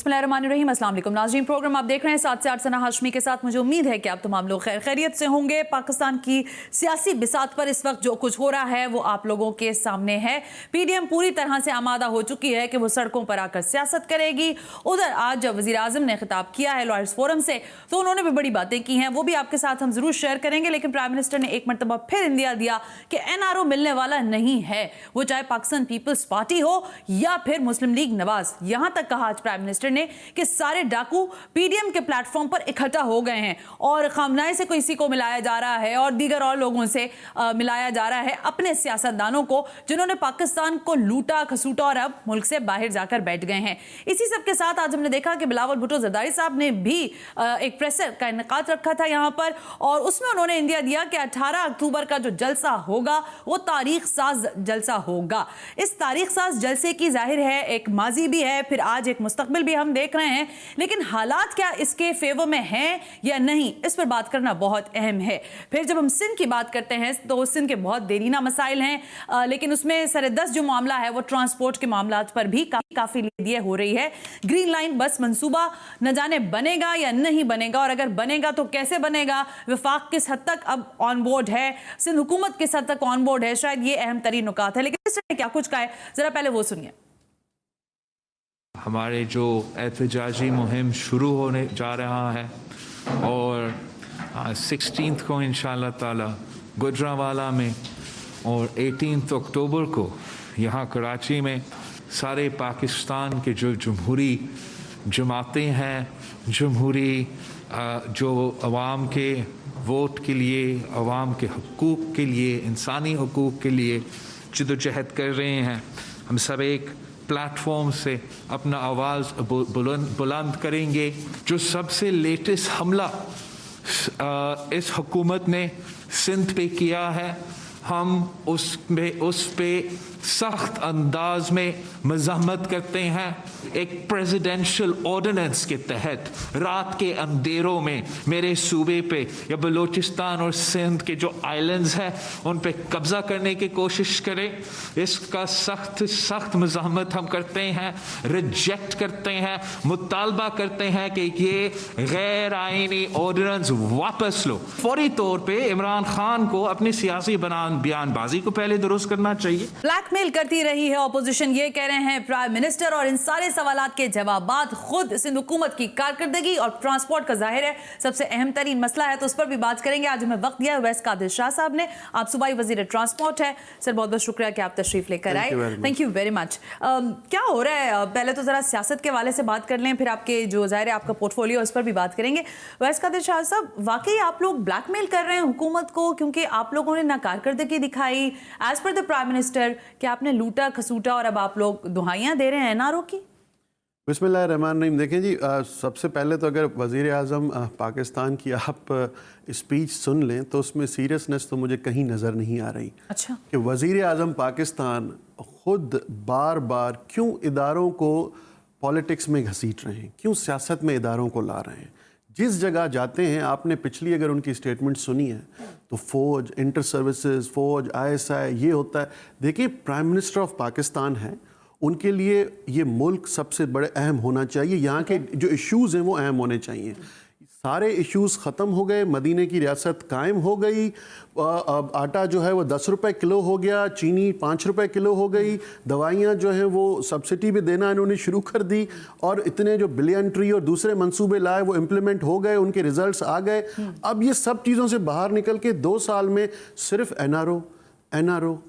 बिस्मिल्लाहिर्रहमानिर्रहीम, अस्सलाम वालेकुम नाज़रीन। प्रोग्राम आप देख रहे हैं 7 से 8 सना हाशमी के साथ। मुझे उम्मीद है कि आप तमाम लोग खैर खैरियत से होंगे। पाकिस्तान की सियासी बिसात पर इस वक्त जो कुछ हो रहा है वो आप लोगों के सामने है। पीडीएम पूरी तरह से आमादा हो चुकी है कि वो सड़कों पर आकर सियासत करेगी। उधर आज जब वज़ीर आज़म ने खिताब किया है लॉयर्स फोरम से तो उन्होंने भी बड़ी बातें की हैं, वो भी आपके साथ हम जरूर शेयर करेंगे। लेकिन प्राइम मिनिस्टर ने एक मरतबा फिर इंदिया दिया कि एनआरओ मिलने वाला नहीं है, वो चाहे पाकिस्तान पीपल्स पार्टी हो या फिर मुस्लिम लीग नवाज। यहां तक कहा आज प्राइम मिनिस्टर ने कि सारे डाकू पीडीएम के प्लेटफॉर्म पर इकट्ठा हो गए हैं और खामनाए से किसी को मिलाया जा रहा है और दीगर और लोगों से मिलाया जा रहा है, अपने सियासतदानों को जिन्होंने पाकिस्तान को लूटा खसूटा और अब मुल्क से बाहर जाकर बैठ गए हैं। इसी सब के साथ आज हमने देखा कि बिलावल भुट्टो जरदारी साहब ने भी एक प्रेसर का इनेकाद रखा था यहां पर और उसमें उन्होंने इंदिया दिया कि 18 अक्टूबर का जो जलसा होगा वो तारीख साज जलसा होगा। इस तारीख साज जलसे की जाहिर है एक माजी भी है, फिर आज एक मुस्तकबिल भी हम देख रहे हैं, लेकिन हालात क्या इसके फेवर में हैं या नहीं, इस पर बात करना बहुत अहम है। फिर जब हम सिंध की बात करते हैं तो सिंध के बहुत देरीना मसाइल हैं, लेकिन उसमें सरदस्त जो मामला है वो ट्रांसपोर्ट के मामला पर भी काफी लेदिए हो रही है। ग्रीन लाइन बस मंसूबा न जाने बनेगा या नहीं बनेगा, और अगर बनेगा तो कैसे बनेगा, वफाक किस हद तक अब ऑन बोर्ड है, सिंध हुकूमत किस हद तक ऑन बोर्ड है, शायद ये अहम तरीन नुकात है। लेकिन इसने क्या कुछ कहा है, जरा पहले वो सुनिए। हमारे जो एहतजाजी मुहिम शुरू होने जा रहा है और 16 को इंशाअल्लाह ताला गुजरांवाला में और 18 अक्टूबर को यहाँ कराची में सारे पाकिस्तान के जो जमहूरी जमातें हैं, जमहूरी जो अवाम के वोट के लिए, अवाम के हकूक़ के लिए, इंसानी हकूक़ के लिए जद्दोजहद कर रहे हैं, हम सब एक प्लेटफॉर्म से अपना आवाज़ बुलंद करेंगे। जो सबसे लेटेस्ट हमला इस हुकूमत ने सिंध पे किया है, हम उस पे सख्त अंदाज में मज़म्मत करते हैं। एक प्रेसिडेंशियल ऑर्डिनेंस के तहत रात के अंधेरों में मेरे सूबे पे या बलूचिस्तान और सिंध के जो आइलैंड्स हैं उन पे कब्ज़ा करने की कोशिश करें, इसका सख्त मज़म्मत हम करते हैं, रिजेक्ट करते हैं, मुतालबा करते हैं कि ये गैर आईनी ऑर्डिनेंस वापस लो। फौरी तौर पे इमरान खान को अपनी सियासी बयानबाजी को पहले दुरुस्त करना चाहिए। ब्लैकमेल करती रही है ऑपोजिशन, ये कह रहे हैं प्राइम मिनिस्टर, और इन सारे सवालात के जवाबात खुद सिंध हुकूमत की कारकर्दगी और ट्रांसपोर्ट का जाहिर है सबसे अहम तरीन मसला है, तो उस पर भी बात करेंगे। आज हमें वक्त दिया वैस कादिर शाह साहब ने, आप सूबाई वजीर ट्रांसपोर्ट है सर, बहुत बहुत शुक्रिया कि आप तशरीफ लेकर आए। Thank you very much. क्या हो रहा है, पहले तो जरा सियासत के हवाले से बात कर लें, फिर आपके जो जाहिर है आपका पोर्टफोलियो उस पर भी बात करेंगे। वैस कादिर शाह साहब, वाकई आप लोग ब्लैकमेल कर रहे हैं हुकूमत को, क्योंकि आप लोगों ने नाकारकर्दगी दिखाई as per the prime minister कि आपने लूटा खसूटा और अब आप लोग दुहाइयां दे रहे हैं एनआरओ की। बिस्मिल्लाहिर्रहमानिर्रहीम। देखें जी, सबसे पहले तो अगर वज़ीर आज़म पाकिस्तान की आप स्पीच सुन लें तो उसमें सीरियसनेस तो मुझे कहीं नज़र नहीं आ रही। अच्छा, कि वज़ीर आज़म पाकिस्तान ख़ुद बार बार क्यों इदारों को पॉलिटिक्स में घसीट रहे हैं, क्यों सियासत में इदारों को ला रहे हैं। जिस जगह जाते हैं, आपने पिछली अगर उनकी स्टेटमेंट सुनी है तो फ़ौज, इंटर सर्विसेज, फ़ौज, ISI ये होता है। देखिए, प्राइम मिनिस्टर ऑफ पाकिस्तान है, उनके लिए ये मुल्क सबसे बड़े अहम होना चाहिए, यहाँ के जो इश्यूज़ हैं वो अहम होने चाहिए। सारे इश्यूज़ ख़त्म हो गए, मदीने की रियासत कायम हो गई, अब आटा जो है वो 10 रुपए किलो हो गया, चीनी 5 रुपए किलो हो गई, दवाइयाँ जो हैं वो सब्सिडी पे देना इन्होंने शुरू कर दी, और इतने जो बिलियन ट्री और दूसरे मंसूबे लाए वो इम्प्लीमेंट हो गए, उनके रिजल्ट्स आ गए। अब ये सब चीज़ों से बाहर निकल के 2 साल में सिर्फ एनआरओ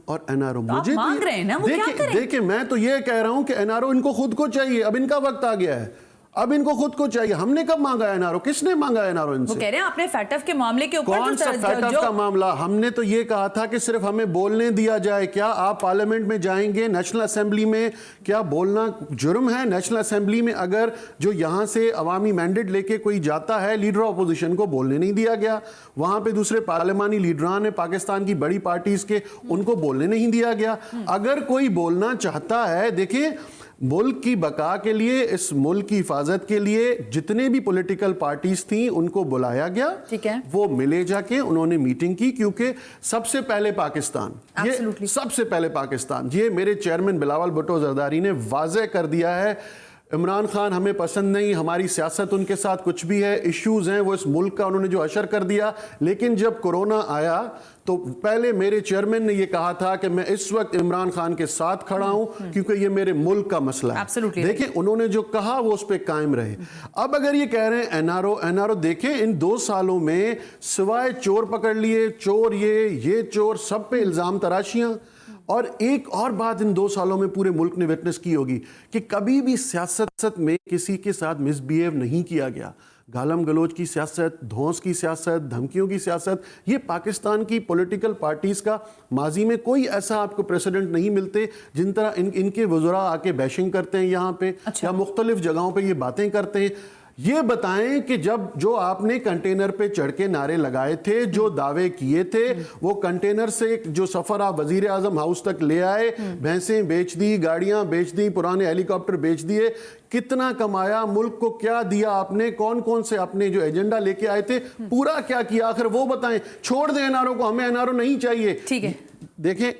और एनआरओ। मुझे मांग रहे हैं ना, वो क्या करें? देखिए, मैं तो ये कह रहा हूँ कि एनआरओ इनको खुद को चाहिए, अब इनका वक्त आ गया है, अब इनको खुद को चाहिए। हमने कब मांगा एनआरओ, किसने मांगा एनआरओ इनसे? वो कह रहे हैं आपने फैटफ के मामले के ऊपर कौन सा फैटफ का मामला? हमने तो ये कहा था कि सिर्फ हमें बोलने दिया जाए। क्या आप पार्लियामेंट में जाएंगे, नेशनल असेंबली में, क्या बोलना जुर्म है? नेशनल असेंबली में अगर जो यहाँ से अवामी मैंडेट लेके कोई जाता है, लीडर अपोजिशन को बोलने नहीं दिया गया, वहां पे दूसरे पार्लियामानी लीडरान है पाकिस्तान की बड़ी पार्टीज के, उनको बोलने नहीं दिया गया। अगर कोई बोलना चाहता है, देखिए, मुल्क की बका के लिए, इस मुल्क की हिफाजत के लिए जितने भी पॉलिटिकल पार्टीज थी उनको बुलाया गया, ठीक है, वो मिले जाके उन्होंने मीटिंग की, क्योंकि सबसे पहले पाकिस्तान, ये सबसे पहले पाकिस्तान, ये मेरे चेयरमैन बिलावल भुट्टो जरदारी ने वाज़ेह कर दिया है इमरान खान हमें पसंद नहीं, हमारी सियासत उनके साथ कुछ भी है, इश्यूज हैं, वो इस मुल्क का उन्होंने जो अशर कर दिया। लेकिन जब कोरोना आया तो पहले मेरे चेयरमैन ने ये कहा था कि मैं इस वक्त इमरान खान के साथ खड़ा हूं क्योंकि ये मेरे मुल्क का मसला है। देखिए उन्होंने जो कहा वो उस पर कायम रहे। अब अगर ये कह रहे हैं एनआरओ देखें इन 2 सालों में सिवाय चोर पकड़ लिए, चोर ये चोर, सब पे इल्जाम तराशियां। और एक और बात इन 2 सालों में पूरे मुल्क ने विटनेस की होगी कि कभी भी सियासत में किसी के साथ मिसबिहेव नहीं किया गया। गालम गलोच की सियासत, धौंस की सियासत, धमकियों की सियासत, ये पाकिस्तान की पॉलिटिकल पार्टीज का माजी में कोई ऐसा आपको प्रेसिडेंट नहीं मिलते जिन तरह इनके वज़रा आके बैशिंग करते हैं यहाँ पे, या मुख्तलिफ जगहों पे ये बातें करते हैं। ये बताएं कि जब जो आपने कंटेनर पे चढ़ के नारे लगाए थे, जो दावे किए थे, वो कंटेनर से जो सफर आप वजीर आजम हाउस तक ले आए, भैंसें बेच दी, गाड़ियां बेच दी, पुराने हेलीकॉप्टर बेच दिए, कितना कमाया, मुल्क को क्या दिया आपने, कौन कौन से अपने जो एजेंडा लेके आए थे पूरा क्या किया, आखिर वो बताएं। छोड़ दें एनआरओ को, हमें एनआरओ नहीं चाहिए। ठीक है, देखें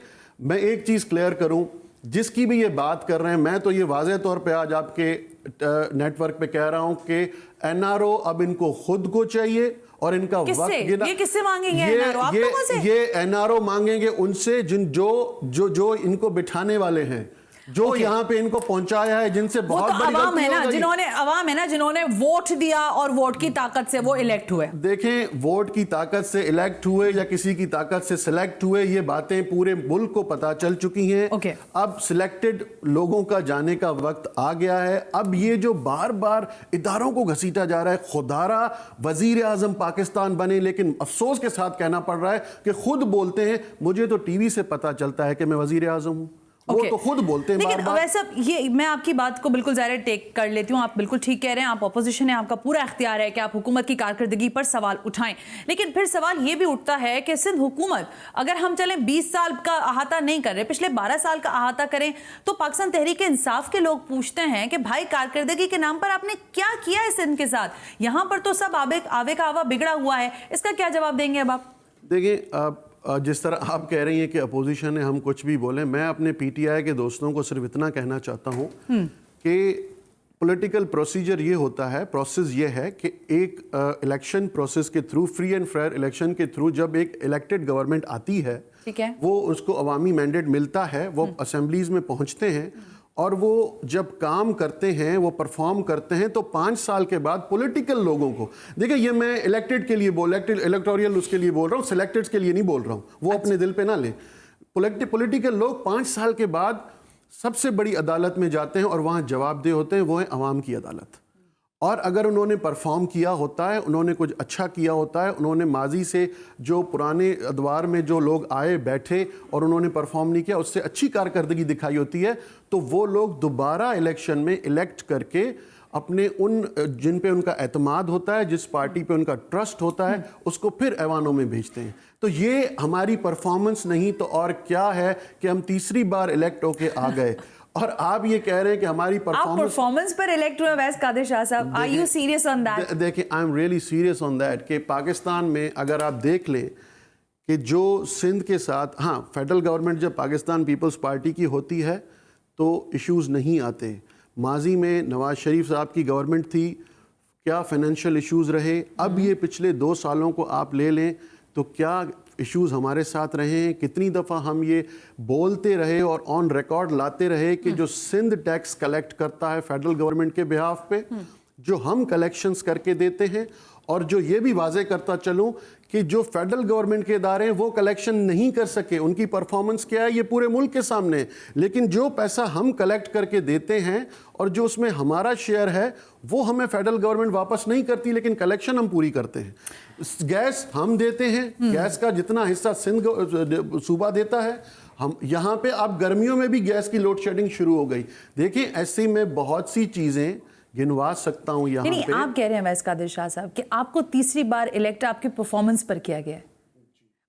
मैं एक चीज क्लियर करूं, जिसकी भी ये बात कर रहे हैं, मैं तो ये वाज़ेह तौर पे आज आपके नेटवर्क पे कह रहा हूं कि एनआरओ अब इनको खुद को चाहिए और इनका वक्त गिना। ये किससे मांगेंगे एनआरओ? आप लोगों से? ये एनआरओ मांगेंगे उनसे जो इनको बिठाने वाले हैं, जो यहाँ पे इनको पहुंचाया है, जिनसे बहुत बड़ी अवाम है ना, जिन्होंने वोट दिया और वोट की ताकत से वो इलेक्ट हुए। देखें वोट की ताकत से इलेक्ट हुए या किसी की ताकत से सिलेक्ट हुए, ये बातें पूरे मुल्क को पता चल चुकी हैं। अब सिलेक्टेड लोगों का जाने का वक्त आ गया है। अब ये जो बार बार इदारों को घसीटा जा रहा है, खुदारा वजीर आजम पाकिस्तान बने, लेकिन अफसोस के साथ कहना पड़ रहा है कि खुद बोलते हैं मुझे तो टीवी से पता चलता है कि मैं वजीर आजम हूं। वो तो खुद बोलते हैं। लेकिन वैसे ये मैं आपकी बात को बिल्कुल ज़ाहिर टेक कर लेती हूँ, आप बिल्कुल ठीक कह रहे हैं, आप ऑपोजिशन है, आपका पूरा इख्तियार है कि आप हुकूमत की कारकर्दगी पर सवाल उठाएं। लेकिन फिर सवाल ये भी उठता है कि सिंध हुकूमत, अगर हम चलें 20 साल का अहाता नहीं कर रहे, पिछले 12 साल का अहाता करें, तो पाकिस्तान तहरीक इंसाफ के लोग पूछते हैं कि भाई कारकर्दगी के नाम पर आपने क्या किया है सिंध के साथ? यहाँ पर तो सब आवे का आवा बिगड़ा हुआ है, इसका क्या जवाब देंगे अब आप? देखिए जिस तरह आप कह रही हैं कि अपोजिशन है, हम कुछ भी बोलें, मैं अपने पीटीआई के दोस्तों को सिर्फ इतना कहना चाहता हूं कि पॉलिटिकल प्रोसीजर ये होता है, प्रोसेस ये है कि एक इलेक्शन प्रोसेस के through, free and fair election के थ्रू, जब एक इलेक्टेड गवर्नमेंट आती है, ठीक है, वो उसको अवामी मैंडेट मिलता है, वो असेंबलीज में पहुंचते हैं और वो जब काम करते हैं, वो परफॉर्म करते हैं, तो 5 साल के बाद पॉलिटिकल लोगों को, देखिए ये मैं इलेक्टेड के लिए इलेक्टोरियल उसके लिए बोल रहा हूँ, सिलेक्टेड के लिए नहीं बोल रहा हूँ, वो अपने दिल पे ना ले। पॉलिटिकल लोग 5 साल के बाद सबसे बड़ी अदालत में जाते हैं और वहाँ जवाबदेह होते हैं, वो है अवाम की अदालत। और अगर उन्होंने परफॉर्म किया होता है, उन्होंने कुछ अच्छा किया होता है, उन्होंने माजी से जो पुराने अदवार में जो लोग आए बैठे और उन्होंने परफॉर्म नहीं किया, उससे अच्छी कारकर्दगी दिखाई होती है, तो वो लोग दोबारा इलेक्शन में इलेक्ट करके अपने जिन पे उनका एतमाद होता है, जिस पार्टी पे उनका ट्रस्ट होता है, उसको फिर ऐवानों में भेजते हैं। तो ये हमारी परफॉर्मेंस नहीं तो और क्या है कि हम तीसरी बार इलेक्ट होके आ गए। और आप ये कह रहे हैं कि हमारी परफॉर्मेंस पर इलेक्ट हुए वैस Qadir Shah sahab, are you serious on that? देखिए I am really serious on that कि पाकिस्तान में अगर आप देख लें कि जो सिंध के साथ, हाँ फेडरल गवर्नमेंट जब पाकिस्तान पीपल्स पार्टी की होती है तो इश्यूज नहीं आते। माजी में नवाज शरीफ साहब की गवर्नमेंट थी, क्या फाइनेंशियल इश्यूज रहे। अब ये पिछले 2 सालों को आप ले लें तो क्या इश्यूज हमारे साथ रहे हैं, कितनी दफ़ा हम ये बोलते रहे और ऑन रिकॉर्ड लाते रहे कि जो सिंध टैक्स कलेक्ट करता है फेडरल गवर्नमेंट के बिहाफ पे, जो हम कलेक्शंस करके देते हैं, और जो ये भी वाजे करता चलूं कि जो फेडरल गवर्नमेंट के इदारे हैं वो कलेक्शन नहीं कर सके, उनकी परफॉर्मेंस क्या है ये पूरे मुल्क के सामने है। लेकिन जो पैसा हम कलेक्ट करके देते हैं और जो उसमें हमारा शेयर है वो हमें फेडरल गवर्नमेंट वापस नहीं करती, लेकिन कलेक्शन हम पूरी करते हैं। गैस हम देते हैं, गैस का जितना हिस्सा सिंध सूबा देता है, हम यहाँ पे अब गर्मियों में भी गैस की लोड शेडिंग शुरू हो गई। देखिए ऐसी में बहुत सी चीज़ें गिनवा सकता हूं यहाँ पे। आप कह रहे हैं वैस कादिर शाह साहब कि आपको तीसरी बार इलेक्ट आपके परफॉर्मेंस पर किया गया है?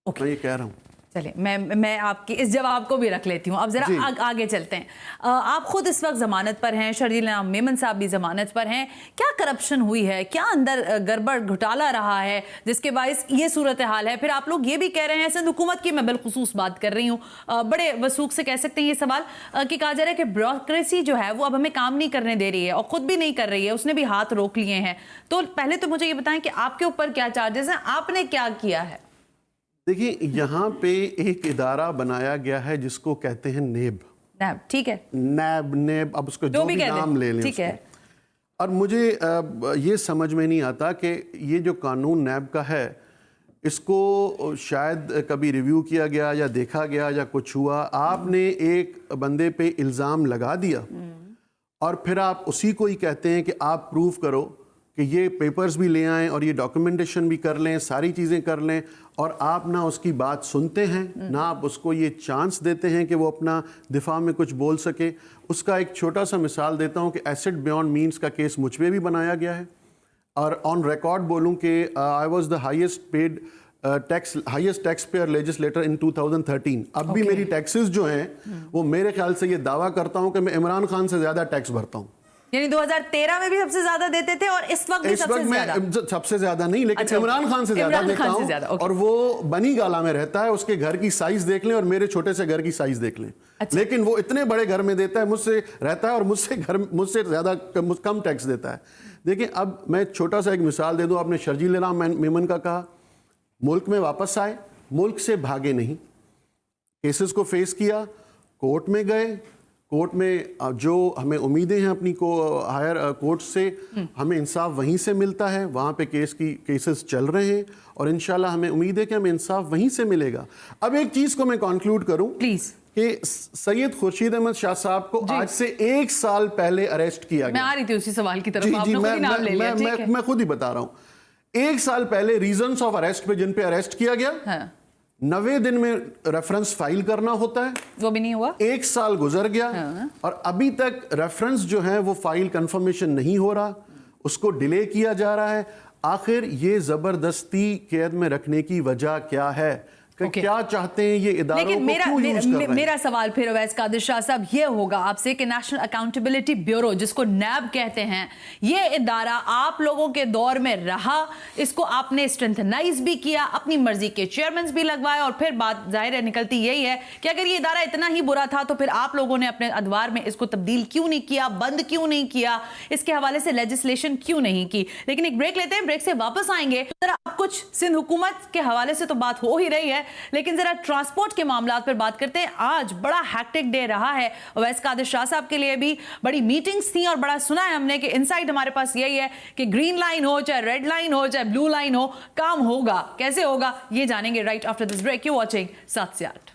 मैं ये कह रहा हूँ। चलिए मैं आपके इस जवाब को भी रख लेती हूँ। अब जरा आगे चलते हैं। आप खुद इस वक्त जमानत पर हैं, शर्जील इनाम मेमन साहब भी जमानत पर हैं। क्या करप्शन हुई है, क्या अंदर गड़बड़ घोटाला रहा है जिसके बायस ये सूरत हाल है? फिर आप लोग ये भी कह रहे हैं, सिंध हुकूमत की मैं बिलखुसूस बात कर रही हूँ, बड़े वसूख से कह सकते हैं ये सवाल कि कहा जा रहा है कि ब्यूरोक्रेसी जो है वो अब हमें काम नहीं करने दे रही है और खुद भी नहीं कर रही है, उसने भी हाथ रोक लिए हैं। तो पहले तो मुझे ये बताएं कि आपके ऊपर क्या चार्जेस हैं, आपने क्या किया है? देखिए, यहाँ पे एक इदारा बनाया गया है जिसको कहते हैं नेब। नैब, ठीक है, नेब, अब उसको जो भी नाम ले लें, ठीक है। और मुझे ये समझ में नहीं आता कि ये जो कानून नैब का है, इसको शायद कभी रिव्यू किया गया या देखा गया या कुछ हुआ। आपने एक बंदे पे इल्ज़ाम लगा दिया और फिर आप उसी को ही कहते हैं कि आप प्रूव करो कि ये पेपर्स भी ले आएं और ये डॉक्यूमेंटेशन भी कर लें, सारी चीज़ें कर लें, और आप ना उसकी बात सुनते हैं, ना आप उसको ये चांस देते हैं कि वो अपना दिफा में कुछ बोल सके। उसका एक छोटा सा मिसाल देता हूँ कि एसेट बियॉन्ड मीन्स का केस मुझ पे भी बनाया गया है, और ऑन रिकॉर्ड बोलूँ कि I was the highest taxpayer legislator in 2013। अब भी मेरी टैक्सेस जो हैं वो मेरे ख्याल से ये दावा करता हूँ कि मैं इमरान खान से ज़्यादा टैक्स भरता हूँ। यानी 2013 में भी सबसे ज्यादा देते थे और इस वक्त भी सबसे ज्यादा नहीं, लेकिन अच्छा, इमरान खान से ज्यादा देता हूं। और वो बनी गाला में रहता है, उसके घर की साइज देख लें और मेरे छोटे से घर की साइज देख लें। अच्छा। लेकिन वो इतने बड़े घर में देता है, मुझसे रहता है और मुझसे ज्यादा कम टैक्स देता है। देखिए, अब मैं छोटा सा एक मिसाल दे दूं। आपने शर्जील इनाम मेमन का कहा, मुल्क में वापस आए, मुल्क से भागे नहीं, केसेस को फेस किया, कोर्ट में गए, कोर्ट में जो हमें उम्मीदें हैं अपनी को हायर कोर्ट से, हमें इंसाफ वहीं से मिलता है। वहाँ पे केसेस चल रहे हैं और इंशाल्लाह हमें उम्मीद है कि हमें इंसाफ वहीं से मिलेगा। अब एक चीज़ को मैं कंक्लूड करूं प्लीज, कि सैयद खुर्शीद अहमद शाह साहब को आज से 1 साल पहले अरेस्ट किया गया। मैं आ रही थी उसी सवाल की तरफ, आपने खुद ही नाम ले लिया। मैं खुद ही बता रहा हूँ। 1 साल पहले रीजंस ऑफ अरेस्ट पे जिन पे अरेस्ट किया गया, हाँ। 90 दिन में रेफरेंस फाइल करना होता है, वो भी नहीं हुआ। 1 साल गुजर गया, हाँ। और अभी तक रेफरेंस जो है वो फाइल कंफर्मेशन नहीं हो रहा, उसको डिले किया जा रहा है। आखिर ये जबरदस्ती कैद में रखने की वजह क्या है? क्या चाहते हैं ये इदारों को क्यों यूज कर रहे हैं? मेरा सवाल फिर अवैस कादिर शाह साहब ये होगा आपसे कि नेशनल अकाउंटेबिलिटी ब्यूरो, जिसको नैब कहते हैं, ये इदारा आप लोगों के दौर में रहा, इसको आपने स्ट्रेंथनाइज भी किया, अपनी मर्जी के चेयरमैन भी लगवाए, और फिर बात जाहिर है निकलती यही है कि अगर ये इदारा इतना ही बुरा था तो फिर आप लोगों ने अपने अदवार में इसको तब्दील क्यों नहीं किया, बंद क्यों नहीं किया, इसके हवाले से लेजिस्लेशन क्यों नहीं की? लेकिन एक ब्रेक लेते हैं, ब्रेक से वापस आएंगे। जरा कुछ सिंध हुकूमत के हवाले से तो बात हो ही रही है, लेकिन जरा ट्रांसपोर्ट के मामलात पर बात करते हैं। आज बड़ा हैक्टिक डे रहा है अवैस कादिर शाह साहब के लिए भी, बड़ी मीटिंग्स थी और बड़ा सुना है हमने कि इनसाइड हमारे पास यही है कि ग्रीन लाइन हो, चाहे रेड लाइन हो, चाहे ब्लू लाइन हो, काम होगा। कैसे होगा ये जानेंगे right after this break. You watching 7 से 8।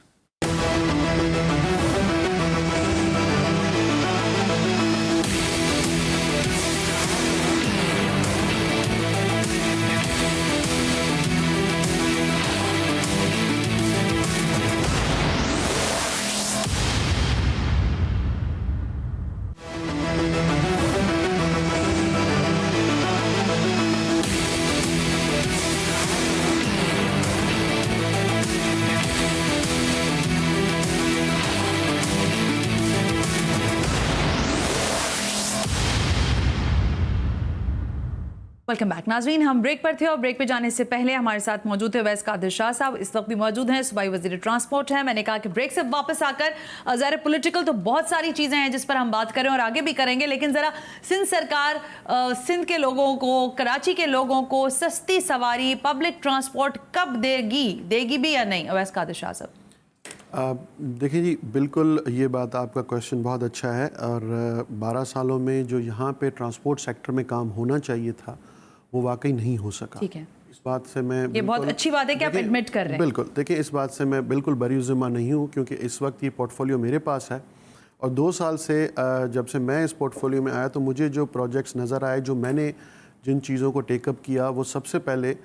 वेलकम बैक नाजरीन, हम ब्रेक पर थे और ब्रेक पे जाने से पहले हमारे साथ मौजूद थे अवैस कादिर शाह साहब, इस वक्त भी मौजूद हैं, सूबाई वज़ीर ट्रांसपोर्ट हैं। मैंने कहा कि ब्रेक से वापस आकर ज़रा पॉलिटिकल तो बहुत सारी चीज़ें हैं जिस पर हम बात करें और आगे भी करेंगे, लेकिन ज़रा सिंध सरकार सिंध के लोगों को, कराची के लोगों को सस्ती सवारी, पब्लिक ट्रांसपोर्ट कब देगी भी या नहीं? अवैस कादिर शाह साहब देखिए जी, बिल्कुल ये बात, आपका क्वेश्चन बहुत अच्छा है। और 12 सालों में जो यहाँ पे ट्रांसपोर्ट सेक्टर में काम होना चाहिए था वो वाकई नहीं हो सका। ठीक है, इस बात से मैं, ये बहुत अच्छी बात है कि आप एडमिट कर रहे हैं। बिल्कुल, देखिए इस बात से मैं बिल्कुल बरीज़िम्मा नहीं हूँ, क्योंकि इस वक्त ये पोर्टफोलियो मेरे पास है और 2 साल से जब से मैं इस पोर्टफोलियो में आया तो मुझे जो प्रोजेक्ट्स नज़र आए, जो मैंने जिन चीज़ों को टेकअप किया, वो सबसे पहले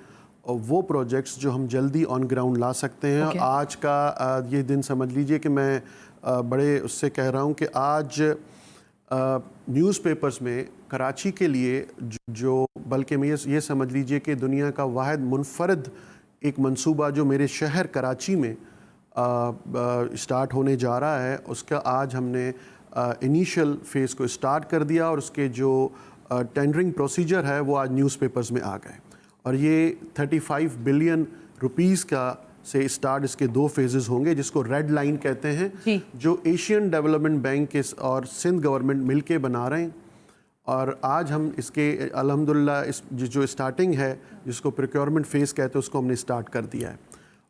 वो प्रोजेक्ट्स जो हम जल्दी ऑन ग्राउंड ला सकते हैं। आज का ये दिन समझ लीजिए कि मैं बड़े उससे कह रहा हूँ कि आज न्यूज़पेपर्स में कराची के लिए जो बल्कि मैं ये समझ लीजिए कि दुनिया का वाहिद मुनफरद एक मंसूबा जो मेरे शहर कराची में स्टार्ट होने जा रहा है, उसका आज हमने इनिशियल फेज़ को स्टार्ट कर दिया और उसके जो टेंडरिंग प्रोसीजर है वो आज न्यूज़पेपर्स में आ गए। और ये 35 बिलियन रुपीस का से स्टार्ट इसके 2 फेजेस होंगे, जिसको रेड लाइन कहते हैं, जो एशियन डेवलपमेंट बैंक और सिंध गवर्नमेंट मिलके बना रहे हैं। और आज हम इसके अल्हम्दुलिल्लाह इस जो स्टार्टिंग है, जिसको प्रोक्योरमेंट फेज़ कहते हैं, उसको हमने स्टार्ट कर दिया है।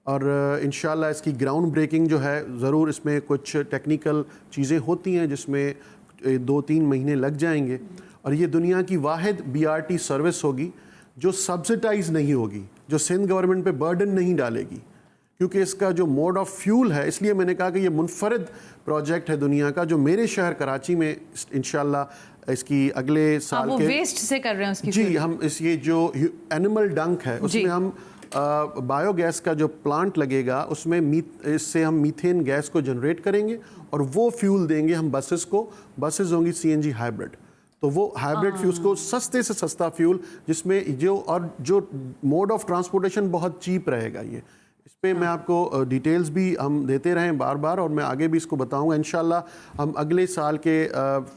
और इंशाल्लाह इसकी ग्राउंड ब्रेकिंग जो है, ज़रूर इसमें कुछ टेक्निकल चीज़ें होती हैं जिसमें 2-3 महीने लग जाएंगे। और ये दुनिया की वाहिद BRT सर्विस होगी जो सब्सिडाइज नहीं होगी, जो सिंध गवर्नमेंट पे बर्डन नहीं डालेगी, क्योंकि इसका जो मोड ऑफ फ्यूल है, इसलिए मैंने कहा कि ये मुनफरद प्रोजेक्ट है दुनिया का, जो मेरे शहर कराची में इंशाल्लाह इसकी अगले साल वो के वेस्ट से कर रहे हैं उसकी जी, हम इस ये जो एनिमल डंक है उसमें हम बायोगैस का जो प्लांट लगेगा उसमें इससे हम मीथेन गैस को जनरेट करेंगे और वो फ्यूल देंगे हम बसेस को। बसेस होंगी CNG हाइब्रिड, तो वो हाइब्रिड फ्यूल्स को सस्ते से सस्ता फ्यूल, जिसमें जो मोड ऑफ ट्रांसपोर्टेशन बहुत चीप रहेगा। ये इस पे मैं आपको डिटेल्स भी हम देते रहें बार बार, और मैं आगे भी इसको बताऊंगा। इंशाल्लाह हम अगले साल के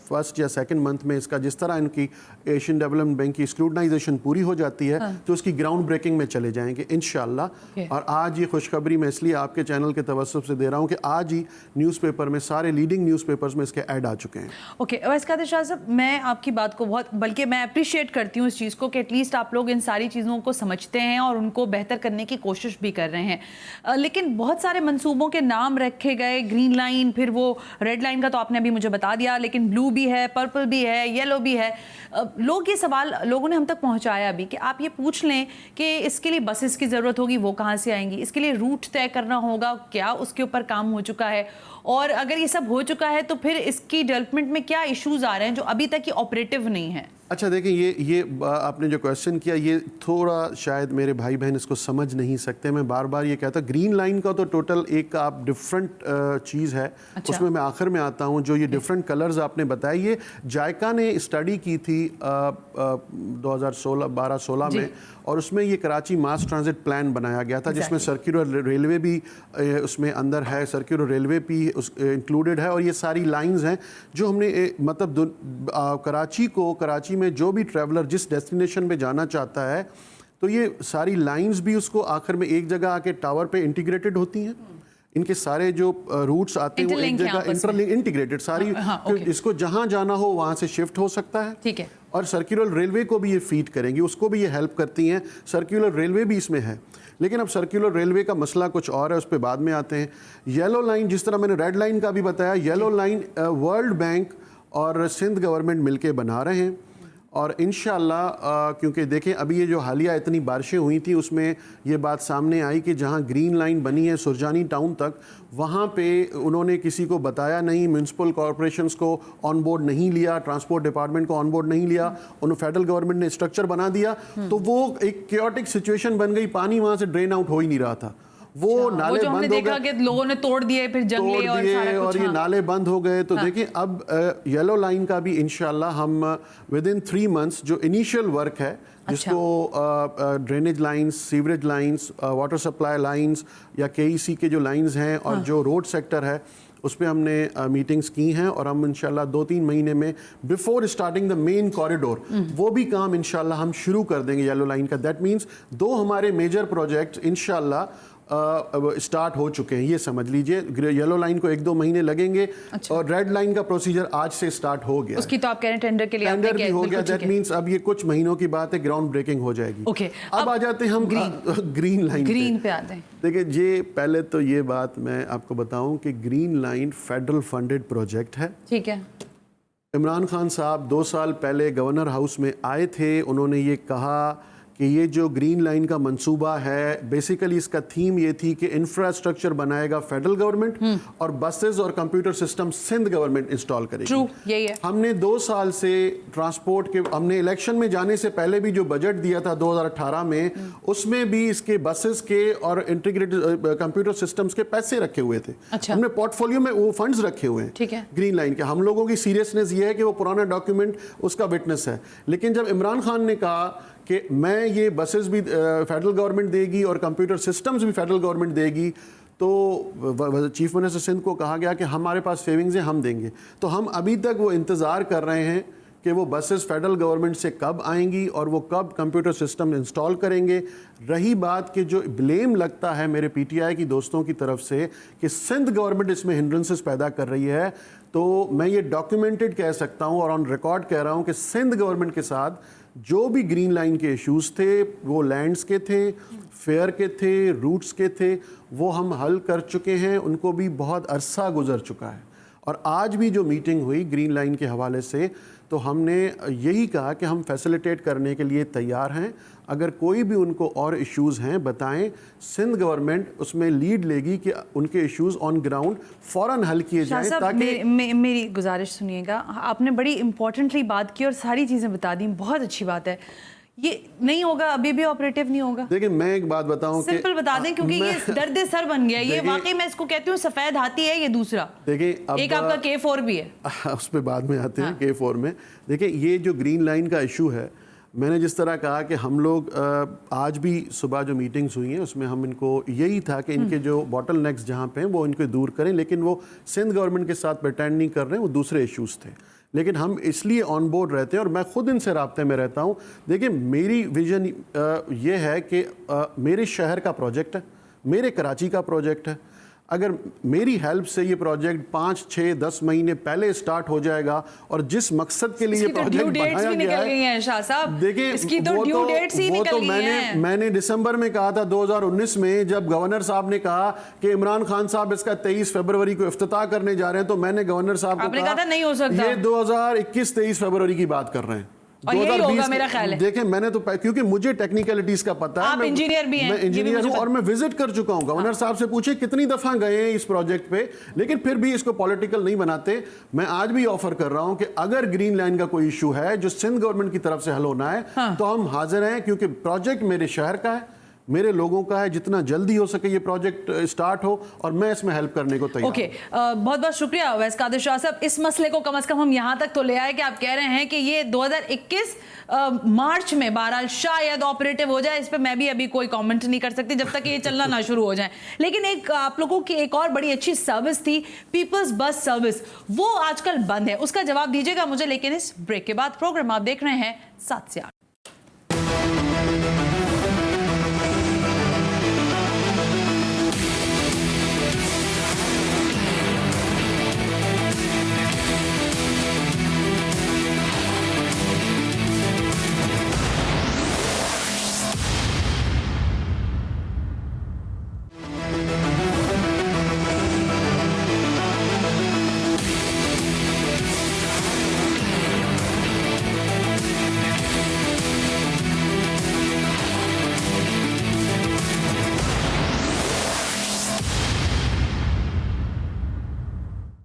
फर्स्ट या सेकंड मंथ में इसका, जिस तरह इनकी एशियन डेवलपमेंट बैंक की स्क्रूटनाइजेशन पूरी हो जाती है, तो उसकी ग्राउंड ब्रेकिंग में चले जाएंगे इंशाल्लाह। और आज ये खुशखबरी मैं इसलिए आपके चैनल के तवज्जुह से दे रहा हूँ कि आज ही न्यूज़पेपर में, सारे लीडिंग न्यूज़पेपर्स में इसके ऐड आ चुके हैं। ओके, वैसे कादिर शाह साहब, मैं आपकी बात को बहुत, बल्कि मैं अप्रिशिएट करती हूँ इस चीज़ को कि एटलीस्ट आप लोग इन सारी चीज़ों को समझते हैं और उनको बेहतर करने की कोशिश भी कर रहे हैं। लेकिन बहुत सारे मंसूबों के नाम रखे गए, ग्रीन लाइन, फिर वो रेड लाइन का तो आपने अभी मुझे बता दिया, लेकिन ब्लू भी है, पर्पल भी है, येलो भी है। लोग ये सवाल, लोगों ने हम तक पहुंचाया भी कि आप ये पूछ लें कि इसके लिए बसेस की ज़रूरत होगी, वो कहाँ से आएंगी, इसके लिए रूट तय करना होगा, क्या उसके ऊपर काम हो चुका है, और अगर ये सब हो चुका है तो फिर इसकी डेवलपमेंट में क्या इश्यूज आ रहे हैं जो अभी तक ये ऑपरेटिव नहीं है। अच्छा देखिए, ये आपने जो क्वेश्चन किया, ये थोड़ा शायद मेरे भाई बहन इसको समझ नहीं सकते। मैं बार बार ये कहता, ग्रीन लाइन का तो टोटल एक आप डिफरेंट चीज़ है। अच्छा। उसमें मैं आखिर में आता हूँ। जो ये डिफरेंट कलर्स आपने बताए, ये जायका ने स्टडी की थी 2012-16 में, और उसमें ये कराची मास ट्रांजिट प्लान बनाया गया था, जिसमें सर्कुलर रेलवे भी उसमें अंदर है, सर्कुलर रेलवे भी इंक्लूडेड है। और ये सारी लाइंस हैं जो हमने मतलब कराची में जो भी ट्रैवलर जिस डेस्टिनेशन पे जाना चाहता है, तो ये सारी लाइंस भी उसको आखिर में एक जगह आके टावर पे इंटीग्रेटेड होती हैं। इनके सारे जो रूट्स आते हैं वो एक जगह इंटीग्रेटेड सारी, इसको जहां जाना हो वहां से शिफ्ट हो सकता है। ठीक है। और सर्कुलर रेलवे को भी ये फीड करेंगी, उसको भी ये हेल्प करती हैं। सर्कुलर रेलवे भी इसमें है, लेकिन अब सर्कुलर रेलवे का मसला कुछ और है, उस पर बाद में आते हैं। येलो लाइन, जिस तरह मैंने रेड लाइन का भी बताया, येलो लाइन वर्ल्ड बैंक और सिंध गवर्नमेंट मिलके बना रहे हैं। और इंशाल्लाह क्योंकि देखें अभी ये जो हालिया इतनी बारिशें हुई थी, उसमें ये बात सामने आई कि जहाँ ग्रीन लाइन बनी है सुरजानी टाउन तक, वहाँ पे उन्होंने किसी को बताया नहीं, म्यूनसिपल कॉरपोरेशंस को ऑन बोर्ड नहीं लिया, ट्रांसपोर्ट डिपार्टमेंट को ऑन बोर्ड नहीं लिया, उन्होंने फेडरल गवर्नमेंट ने स्ट्रक्चर बना दिया, तो वो एक क्योटिक सिचुएशन बन गई। पानी वहाँ से ड्रेन आउट हो ही नहीं रहा था। वो नाले जो बंद हो देखा कि लोगों ने तोड़ दिए, फिर जंगले और सारा कुछ, और ये नाले बंद हो गए। तो देखिए अब येलो लाइन का भी इंशाल्लाह हम विद इन 3 मंथ्स जो इनिशियल वर्क है, जिसको drainage lines, sewerage lines, water supply lines या KEC के जो लाइंस हैं और जो रोड सेक्टर है, उस पर हमने मीटिंग्स की हैं। और हम इंशाल्लाह 2-3 महीने में before starting the main corridor वो भी काम इंशाल्लाह हम शुरू कर देंगे येलो लाइन का। दैट मीन्स 2 हमारे मेजर प्रोजेक्ट इंशाल्लाह स्टार्ट हो चुके हैं, ये समझ लीजिए। येलो लाइन को 1-2 महीने लगेंगे। अच्छा। और रेड लाइन का प्रोसीजर आज से स्टार्ट हो गया। उसकी तो आप कह रहे हैं टेंडर के लिए टेंडर भी हो गया। दैट मींस अब ये कुछ महीनों की बात है, ग्राउंड ब्रेकिंग हो जाएगी। ओके, अब आ जाते हैं हम ग्रीन लाइन पे आते हैं। देखिए ये पहले तो ये बात मैं आपको बताऊं कि green line federal funded project है। ठीक है। इमरान खान साहब 2 साल पहले गवर्नर हाउस में आए थे, उन्होंने ये कहा कि ये जो ग्रीन लाइन का मंसूबा है, बेसिकली इसका थीम ये थी कि इंफ्रास्ट्रक्चर बनाएगा फेडरल गवर्नमेंट और बसेस और computer system Sindh government install करेगी। ट्रू, यही है। हमने 2 साल से ट्रांसपोर्ट के, हमने इलेक्शन में जाने से पहले भी जो बजट दिया था 2018 में, उसमें भी इसके बसेस के और इंटीग्रेटेड कंप्यूटर सिस्टम्स के पैसे रखे हुए थे। अच्छा। हमने पोर्टफोलियो में वो फंड्स रखे हुए हैं। ठीक है। ग्रीन लाइन के हम लोगों की सीरियसनेस ये है कि वो पुराना डॉक्यूमेंट उसका विटनेस है। लेकिन जब इमरान खान ने कहा कि मैं ये बसेस भी फेडरल गवर्नमेंट देगी और कंप्यूटर सिस्टम्स भी फेडरल गवर्नमेंट देगी, तो चीफ मिनिस्टर सिंध को कहा गया कि हमारे पास सेविंग्स हैं, हम देंगे। तो हम अभी तक वो इंतज़ार कर रहे हैं कि वो बसेस फेडरल गवर्नमेंट से कब आएंगी और वो कब कंप्यूटर सिस्टम इंस्टॉल करेंगे। रही बात कि जो ब्लेम लगता है मेरे पीटीआई की दोस्तों की तरफ से कि सिंध गवर्नमेंट इसमें हिंड्रेंसेस पैदा कर रही है, तो मैं ये डॉक्यूमेंटेड कह सकता हूँ और ऑन रिकॉर्ड कह रहा हूँ कि सिंध गवर्नमेंट के साथ जो भी ग्रीन लाइन के इश्यूज थे, वो लैंड्स के थे, फेयर के थे, रूट्स के थे, वो हम हल कर चुके हैं। उनको भी बहुत अरसा गुजर चुका है। और आज भी जो मीटिंग हुई ग्रीन लाइन के हवाले से, तो हमने यही कहा कि हम फैसिलिटेट करने के लिए तैयार हैं। अगर कोई भी उनको और इश्यूज़ हैं बताएं, सिंध गवर्नमेंट उसमें लीड लेगी कि उनके इश्यूज़ ऑन ग्राउंड फ़ौरन हल किए जाएं। ताकि मेरी गुजारिश सुनिएगा, आपने बड़ी इंपॉर्टेंटली बात की और सारी चीज़ें बता दी, बहुत अच्छी बात है। ये नहीं होगा, अभी भी ऑपरेटिव नहीं होगा। देखिए मैं एक बात बताऊं, सिंपल बता दें, क्योंकि ये दर्द सर बन गया। ये वाकई मैं इसको कहती हूँ सफेद हाथी है ये दूसरा। देखिए एक आपका K4 भी है, उस पर बाद में आते हैं। K4 में देखिए ये जो ग्रीन लाइन का इशू है, मैंने जिस तरह कहा कि हम लोग आज भी सुबह जो मीटिंग्स हुई हैं उसमें हम इनको यही था कि इनके जो बॉटल नेक्स जहाँ पे हैं वो इनको दूर करें, लेकिन वो सिंध गवर्नमेंट के साथ प्रिटेंड नहीं कर रहे हैं, वो दूसरे इश्यूज़ थे। लेकिन हम इसलिए ऑन बोर्ड रहते हैं और मैं खुद इनसे राब्ते में रहता हूँ। देखिए मेरी विजन ये है कि मेरे शहर का प्रोजेक्ट है, मेरे कराची का प्रोजेक्ट है। अगर मेरी हेल्प से ये प्रोजेक्ट 5, 6, 10 महीने पहले स्टार्ट हो जाएगा और जिस मकसद के लिए प्रोजेक्ट बनाया गया है, शाह साहब, देखिए इसकी तो ड्यू डेट्स ही निकल गई हैं। मैंने दिसंबर में कहा था 2019 में, जब गवर्नर साहब ने कहा कि इमरान खान साहब इसका 23 फरवरी को इफ्तिताह करने जा रहे हैं, तो मैंने गवर्नर साहब को कहा नहीं हो सकता, ये 2021 23 फरवरी की बात कर रहे हैं। और यही होगा मेरा ख्याल है। देखें मैंने तो, क्योंकि मुझे टेक्निकलिटीज का पता है, आप इंजीनियर भी हैं, मैं इंजीनियर हूं और मैं विजिट कर चुका हूं। गवर्नर साहब से पूछे कितनी दफा गए हैं इस प्रोजेक्ट पे, लेकिन फिर भी इसको पॉलिटिकल नहीं बनाते। मैं आज भी ऑफर कर रहा हूं कि अगर ग्रीन लाइन का कोई इशू है जो सिंध गवर्नमेंट की तरफ से हल होना है, तो हम हाजिर हैं, क्योंकि प्रोजेक्ट मेरे शहर का है, मेरे लोगों का है। जितना जल्दी हो सके ये प्रोजेक्ट स्टार्ट हो और मैं इसमें हेल्प करने को तैयार हूं। बहुत बहुत शुक्रिया वैस कादिर शाह साहब। इस मसले को कम से कम हम यहां तक तो ले आए कि आप कह रहे हैं कि ये 2021 मार्च में बहरहाल शायद ऑपरेटिव हो जाए। इस पर मैं भी अभी कोई कमेंट नहीं कर सकती जब तक ये चलना ना शुरू हो जाए। लेकिन एक आप लोगों की एक और बड़ी अच्छी सर्विस थी, पीपल्स बस सर्विस, वो आजकल बंद है। उसका जवाब दीजिएगा मुझे, लेकिन इस ब्रेक के बाद। प्रोग्राम आप देख रहे हैं 7 से 8।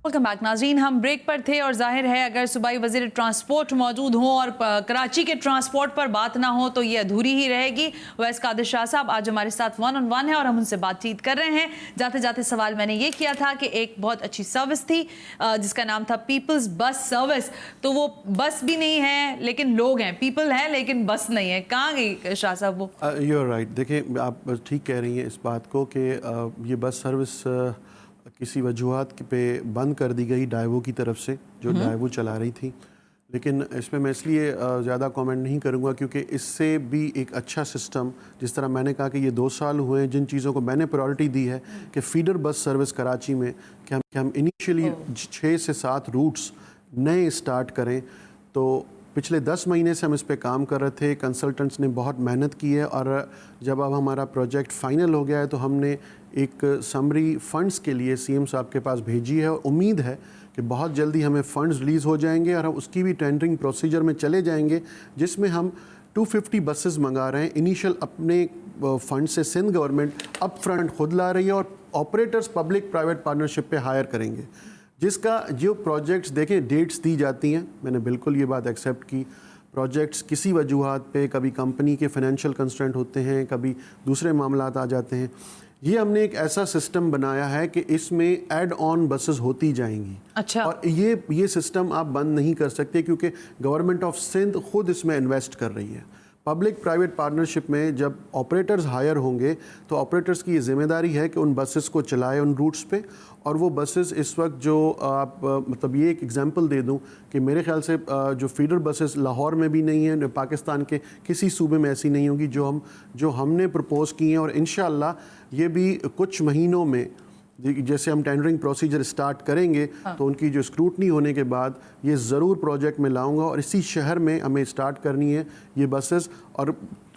वेलकम बैक नाज़रीन, हम ब्रेक पर थे और जाहिर है अगर सूबाई वज़ीर ट्रांसपोर्ट मौजूद हों और कराची के ट्रांसपोर्ट पर बात ना हो तो ये अधूरी ही रहेगी। वैस कादिर शाह साहब आज हमारे साथ 1-on-1 है और हम उनसे बातचीत कर रहे हैं। जाते जाते सवाल मैंने ये किया था कि एक बहुत अच्छी सर्विस थी जिसका नाम था पीपल्स बस सर्विस, तो वो बस भी नहीं है लेकिन लोग हैं, पीपल है लेकिन बस नहीं है। कहाँ गई शाह साहब वो? You are right. देखिए आप ठीक कह रही हैं इस बात को कि ये बस सर्विस किसी वजूहात पे बंद कर दी गई डाइवो की तरफ से, जो डाइवो चला रही थी। लेकिन इसमें मैं इसलिए ज़्यादा कमेंट नहीं करूँगा क्योंकि इससे भी एक अच्छा सिस्टम, जिस तरह मैंने कहा कि ये 2 साल हुए हैं जिन चीज़ों को मैंने प्रायोरिटी दी है कि फीडर बस सर्विस कराची में कि हम इनिशियली 6 से 7 रूट्स नए स्टार्ट करें। तो पिछले 10 महीने से हम इस पे काम कर रहे थे, कंसल्टेंट्स ने बहुत मेहनत की है और जब अब हमारा प्रोजेक्ट फाइनल हो गया है तो हमने एक समरी फ़ंड्स के लिए सीएम साहब के पास भेजी है और उम्मीद है कि बहुत जल्दी हमें फ़ंड्स रिलीज़ हो जाएंगे और हम उसकी भी टेंडरिंग प्रोसीजर में चले जाएंगे, जिसमें हम 250 बसेस मंगा रहे हैं। इनिशियल अपने फ़ंड से सिंध गवर्नमेंट अप फ्रंट खुद ला रही है और ऑपरेटर्स पब्लिक प्राइवेट पार्टनरशिप पे हायर करेंगे, जिसका जो प्रोजेक्ट्स देखें डेट्स दी जाती हैं। मैंने बिल्कुल ये बात एक्सेप्ट की, प्रोजेक्ट्स किसी वजूहात पे, कभी कंपनी के फाइनेंशियल कंस्ट्रेंट होते हैं, कभी दूसरे मामलात आ जाते हैं। ये हमने एक ऐसा सिस्टम बनाया है कि इसमें ऐड ऑन बसेस होती जाएंगी। अच्छा। और ये सिस्टम आप बंद नहीं कर सकते क्योंकि गवर्नमेंट ऑफ सिंध खुद इसमें इन्वेस्ट कर रही है। पब्लिक प्राइवेट पार्टनरशिप में जब ऑपरेटर्स हायर होंगे तो ऑपरेटर्स की ये जिम्मेदारी है कि उन बसेस को चलाए उन रूट्स पे। और वो बसेस इस वक्त जो आप मतलब ये एक एग्जांपल दे दूं कि मेरे ख्याल से जो फीडर बसेस लाहौर में भी नहीं है, पाकिस्तान के किसी सूबे में ऐसी नहीं होगी जो हमने प्रपोज़ की हैं। और इंशाअल्लाह ये भी कुछ महीनों में जैसे हम टेंडरिंग प्रोसीजर स्टार्ट करेंगे तो उनकी जो स्क्रूटनी होने के बाद ये ज़रूर प्रोजेक्ट में लाऊंगा। और इसी शहर में हमें स्टार्ट करनी है ये बसेस, और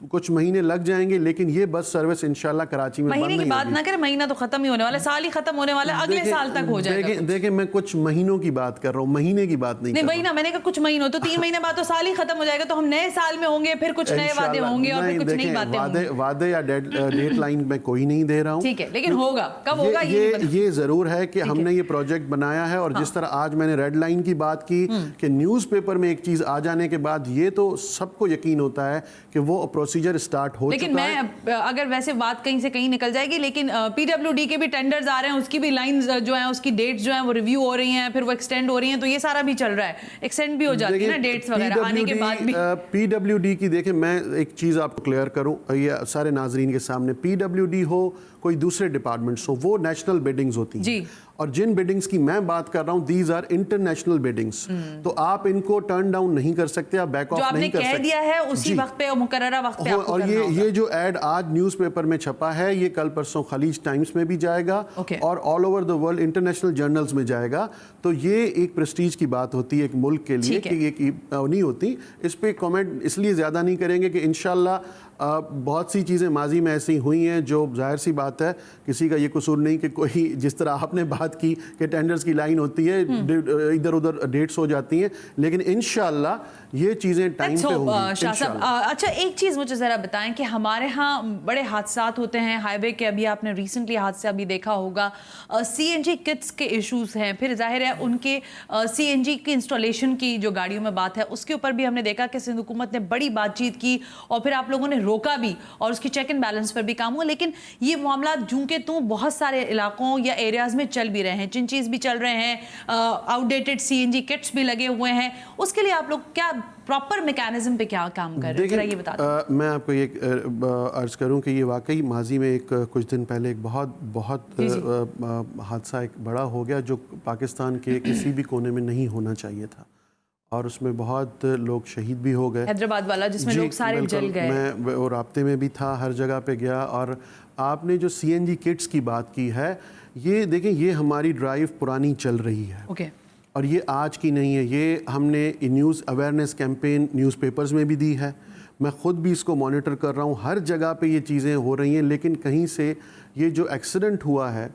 कुछ महीने लग जाएंगे लेकिन ये बस सर्विस इंशाल्लाह कराची में महीने की बात ना करें, महीना तो खत्म ही होने वाला है, साल ही खत्म होने वाला है, अगले साल तक हो जाएगा। देखिए मैं कुछ महीनों की बात कर रहा हूँ, महीने की बात नहीं वही ना, मैंने कहा कुछ महीनों, तो 3 महीने बाद तो साल ही खत्म हो जाएगा, तो हम नए साल में होंगे, फिर कुछ नए वादे होंगे और फिर कुछ नई बातें होंगी। वादे या डेट लाइन में कोई नहीं दे रहा हूँ, ठीक है, लेकिन होगा, कब होगा ये जरूर है कि हमने ये प्रोजेक्ट बनाया है। और जिस तरह आज मैंने रेड लाइन की बात की कि न्यूज़पेपर में एक चीज आ जाने के बाद ये तो सबको यकीन होता है कि वो प्रोसीजर स्टार्ट हो लेकिन मैं अगर वैसे बात कहीं से कहीं निकल जाएगी, लेकिन पीडब्ल्यूडी के भी टेंडर्स आ रहे हैं, उसकी भी लाइंस जो हैं, उसकी डेट्स जो हैं वो रिव्यू हो रही हैं, फिर वो एक्सटेंड हो रही हैं, तो ये सारा भी चल रहा है, एक्सटेंड भी हो जाती है ना डेट्स वगैरह आने के बाद भी। पीडब्ल्यूडी की देखें, मैं एक चीज़ आपको क्लियर करूं ये सारे नाजरीन के सामने, पीडब्ल्यूडी हो कोई दूसरे डिपार्टमेंट्स हो, वो नेशनल बिडिंग्स होती हैं। और जिन बिडिंग्स की मैं बात कर रहा हूं दीज आर इंटरनेशनल बिडिंग्स, तो आप इनको टर्न डाउन नहीं कर सकते, आप बैक ऑफ नहीं कर सकते। कह दिया है उसी वक्त पे और मुकर्ररा वक्त पे आपको और ये जो एड आज न्यूज़पेपर में छपा है ये कल परसों खलीज टाइम्स में भी जाएगा और all over the world international journals में जाएगा। तो ये एक प्रेस्टीज की बात होती है एक मुल्क के लिए कि ये नहीं होती। इस पे कमेंट इसलिए ज़्यादा नहीं करेंगे कि इंशाल्लाह बहुत सी चीज़ें माजी में ऐसी हुई हैं जो जाहिर सी बात है किसी का ये कसूर नहीं कि कोई जिस तरह आपने बात की कि टेंडर्स की लाइन होती है, इधर उधर डेट्स हो जाती हैं, लेकिन इंशाल्लाह ये चीज़ें टाइम पे होंगी। शाह साहब, अच्छा एक चीज़ मुझे ज़रा बताएं कि हमारे यहाँ बड़े हादसात होते हैं हाईवे के, अभी आपने रिसेंटली हादसा भी देखा होगा, सीएनजी किट्स के इश्यूज़ हैं, फिर जाहिर है उनके सीएनजी की इंस्टॉलेशन की जो गाड़ियों में बात है उसके ऊपर भी हमने देखा कि सिंध हुकूमत ने बड़ी बातचीत की और फिर आप लोगों ने रोका भी और उसकी चेक एंड बैलेंस पर भी काम हुआ। लेकिन ये मामला जूं के तू बहुत सारे इलाकों या एरियाज में चल भी रहे हैं, चिंचीज भी चल रहे हैं, आउटडेटेड सीएनजी किट्स भी लगे हुए हैं, उसके लिए आप लोग क्या प्रॉपर मैकेनिज्म पे क्या काम कर रहे हैं, ये बता दें। मैं आपको ये अर्ज करूं कि ये वाकई माजी में एक कुछ दिन पहले एक बहुत हादसा एक बड़ा हो गया जो पाकिस्तान के किसी भी कोने में नहीं होना चाहिए था और उसमें बहुत लोग शहीद भी हो गए। हैदराबाद वाला जिसमें लोग सारे जल गए। मैं वो राब्ते में भी था, हर जगह पे गया। और आपने जो सीएनजी किट्स की बात की है, ये देखें ये हमारी ड्राइव पुरानी चल रही है और ये आज की नहीं है। ये हमने न्यूज़ अवेयरनेस कैंपेन न्यूज़पेपर्स में भी दी है, मैं ख़ुद भी इसको मॉनिटर कर रहा हूँ, हर जगह पे ये चीज़ें हो रही हैं। लेकिन कहीं से ये जो एक्सीडेंट हुआ है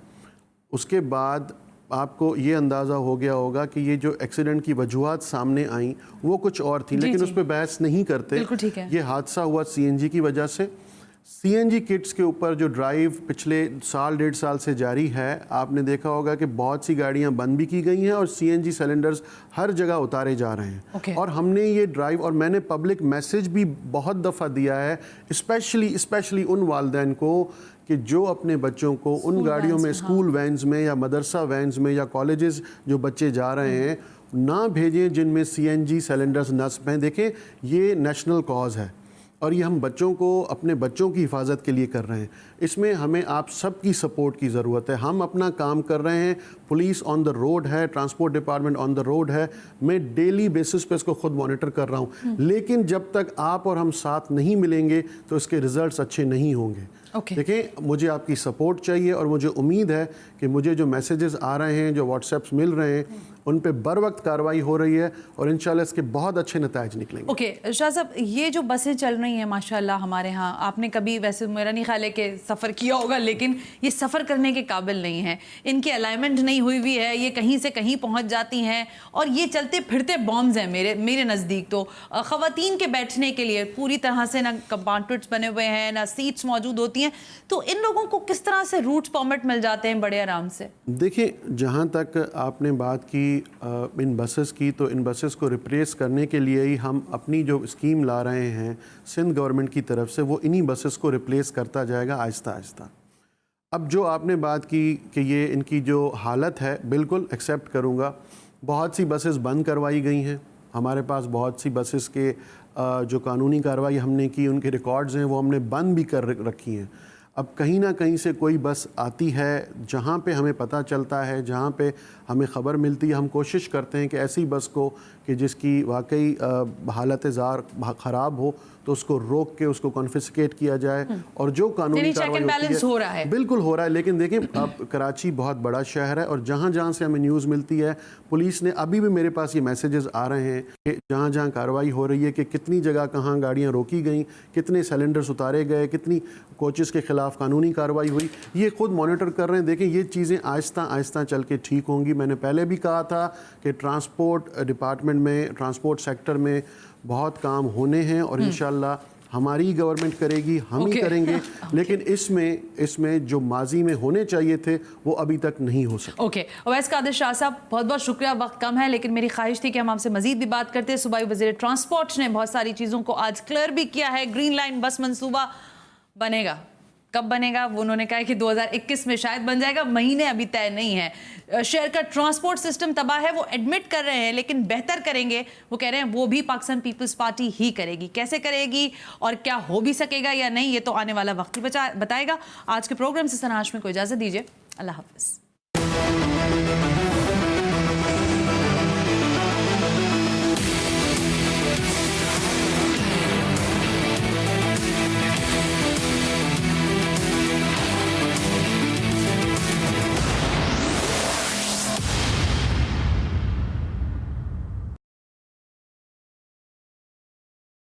उसके बाद आपको ये अंदाज़ा हो गया होगा कि ये जो एक्सीडेंट की वजूहात सामने आई वो कुछ और थी, लेकिन उस पर बहस नहीं करते। ये हादसा हुआ सीएनजी की वजह से। सीएनजी किट्स के ऊपर जो ड्राइव पिछले साल 1.5 साल से जारी है, आपने देखा होगा कि बहुत सी गाड़ियां बंद भी की गई हैं और सीएनजी सिलेंडर्स हर जगह उतारे जा रहे हैं। और हमने ये ड्राइव और मैंने पब्लिक मैसेज भी बहुत दफ़ा दिया है, स्पेशली उन वालिदैन को कि जो अपने बच्चों को उन गाड़ियों में स्कूल वैन्स में या मदरसा वैन्स में या कॉलेजेस जो बच्चे जा रहे हैं ना भेजें जिनमें सीएनजी सिलेंडर्स नस्ब हैं। देखें ये नेशनल कॉज है और ये हम बच्चों को अपने बच्चों की हिफाजत के लिए कर रहे हैं। इसमें हमें आप सबकी सपोर्ट की ज़रूरत है। हम अपना काम कर रहे हैं, पुलिस ऑन द रोड है, transport department on the road है, मैं डेली बेसिस पे इसको खुद मॉनिटर कर रहा हूँ। लेकिन जब तक आप और हम साथ नहीं मिलेंगे तो इसके रिजल्ट्स अच्छे नहीं होंगे। देखिए मुझे आपकी सपोर्ट चाहिए और मुझे उम्मीद है कि मुझे जो मैसेजेस आ रहे हैं, जो व्हाट्सएप्स मिल रहे हैं, उन पे बर वक्त कार्रवाई हो रही है और इंशाल्लाह इसके बहुत अच्छे नताइज निकलेंगे। शाह साहब, ये जो बसें चल रही हैं माशाल्लाह हमारे यहाँ, आपने कभी वैसे मेरा नहीं ख्याल है कि सफ़र किया होगा, लेकिन ये सफ़र करने के काबिल नहीं है, इनकी अलाइनमेंट नहीं हुई हुई है, ये कहीं से कहीं पहुँच जाती हैं और ये चलते फिरते बॉम्ब्स हैं मेरे नज़दीक। तो ख़वातीन के बैठने के लिए पूरी तरह से ना कंपार्टमेंट्स बने हुए हैं, ना सीट्स मौजूद होती हैं, तो इन लोगों को किस तरह से रूट्स परमिट मिल जाते हैं बड़े आराम से? देखिए जहाँ तक आपने बात की इन बसेस की, तो इन बसेस को रिप्लेस करने के लिए ही हम अपनी जो स्कीम ला रहे हैं सिंध गवर्नमेंट की तरफ से, वो इन्हीं बसेस को रिप्लेस करता जाएगा आहिस्ता आहिस्ता। अब जो आपने बात की कि ये इनकी जो हालत है, बिल्कुल एक्सेप्ट करूँगा। बहुत सी बसेस बंद करवाई गई हैं, हमारे पास बहुत सी बसेस के जो कानूनी कार्रवाई हमने की, उनके रिकॉर्ड्स हैं वो हमने बंद भी कर रखी हैं। अब कहीं ना कहीं से कोई बस आती है, जहाँ पे हमें पता चलता है, जहाँ पे हमें ख़बर मिलती है, हम कोशिश करते हैं कि ऐसी बस को कि जिसकी वाकई हालत ज़ार ख़राब हो तो उसको रोक के उसको कॉन्फिस्केट किया जाए और जो कानूनी कार्रवाई होती हो रहा है। बिल्कुल हो रहा है। लेकिन देखिए, अब कराची बहुत बड़ा शहर है और जहाँ जहाँ से हमें न्यूज़ मिलती है, पुलिस ने अभी भी मेरे पास ये मैसेजेस आ रहे हैं कि जहाँ जहाँ कार्रवाई हो रही है कि कितनी जगह कहाँ गाड़ियाँ रोकी गई, कितने सिलेंडर्स उतारे गए, कितनी कोचेस के खिलाफ कानूनी कार्रवाई हुई, ये खुद मॉनिटर कर रहे हैं। देखिए, ये चीज़ें आहिस्ता आहिस्ता चल के ठीक होंगी। मैंने पहले भी कहा था कि ट्रांसपोर्ट डिपार्टमेंट में, ट्रांसपोर्ट सेक्टर में बहुत काम होने हैं और इंशाल्लाह हमारी गवर्नमेंट करेगी, हम ही करेंगे। लेकिन इसमें जो माजी में होने चाहिए थे वो अभी तक नहीं हो सके। ओके, अवैस कादिर शाह साहब, बहुत बहुत शुक्रिया। वक्त कम है लेकिन मेरी ख्वाहिश थी कि हम आपसे मजीद भी बात करते हैं। सूबाई वज़ीर ट्रांसपोर्ट ने बहुत सारी चीज़ों को आज क्लियर भी किया है। ग्रीन लाइन बस मंसूबा बनेगा, कब बनेगा वो उन्होंने कहा है कि 2021 में शायद बन जाएगा, महीने अभी तय नहीं है। शहर का ट्रांसपोर्ट सिस्टम तबाह है, वो एडमिट कर रहे हैं, लेकिन बेहतर करेंगे वो कह रहे हैं, वो भी पाकिस्तान पीपल्स पार्टी ही करेगी। कैसे करेगी और क्या हो भी सकेगा या नहीं, ये तो आने वाला वक्त ही बताएगा। आज के प्रोग्राम से सना हाशमी को इजाजत दीजिए। अल्लाह हाफिज।